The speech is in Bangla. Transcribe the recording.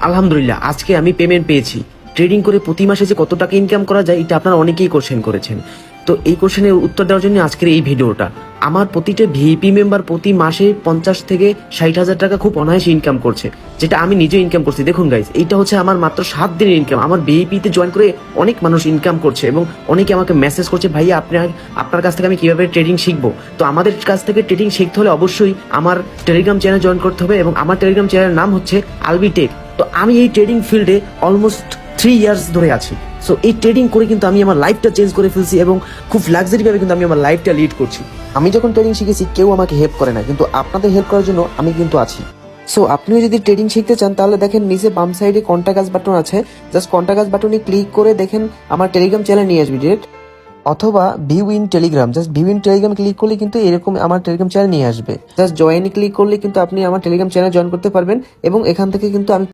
আলহামদুলিল্লাহ আজকে আমি পেমেন্ট পেয়েছি। ট্রেডিং করে প্রতি মাসে যে কত টাকা ইনকাম করা যায় এটা আপনারা অনেকেই কোশ্চেন করেছেন। তো এই কোশ্চেনের উত্তর দেওয়ার জন্য আজকের এই ভিডিওটা। আমার প্রতিটা ভিপি মেম্বার প্রতি মাসে 50 থেকে 60,000 টাকা খুব অনায়াসে ইনকাম করছে, যেটা আমি নিজে ইনকাম করছি। দেখুন গাইজ, এইটা হচ্ছে আমার মাত্র 7 দিনের ইনকাম। আমার ভিপিতে জয়েন করে অনেক মানুষ ইনকাম করছে এবং অনেকে আমাকে মেসেজ করছে, ভাইয়া আপনার কাছ থেকে আমি কিভাবে ট্রেডিং শিখবো। তো আমাদের কাছ থেকে ট্রেডিং শিখতে হলে অবশ্যই আমার টেলিগ্রাম চ্যানেল জয়েন করতে হবে এবং আমার টেলিগ্রাম চ্যানেলের নাম হচ্ছে আলবিটেক। তো আমি এই ট্রেডিং ফিল্ডে অলমোস্ট 3 ইয়ার্স ধরে আছি। সো এই ট্রেডিং করে কিন্তু আমি আমার লাইফটা চেঞ্জ করে ফেলছি এবং খুব লাক্সারি ভাবে কিন্তু আমি আমার লাইফটা লিড করছি। আমি যখন ট্রেডিং শিখেছি কেউ আমাকে হেল্প করে না, কিন্তু আপনাদের হেল্প করার জন্য আমি কিন্তু আছি। সো আপনিও যদি ট্রেডিং শিখতে চান তাহলে দেখেন নিচে বাম সাইডে কন্টাক্ট আস বাটন আছে, জাস্ট কন্টাক্ট আস বাটনে ক্লিক করে দেখেন আমার টেলিগ্রাম চ্যানেল নিয়ে আসবে ডিরেক্ট, অথবা view in Telegram, just view in Telegram click করলে কিন্তু এরকম আমার টেলিগ্রাম চ্যানেল নিয়ে আসবে। জাস্ট জয়েন ক্লিক করলে কিন্তু আপনি আমার টেলিগ্রাম চ্যানেল জয়েন করতে পারবেন এবং এখান থেকে কিন্তু আমি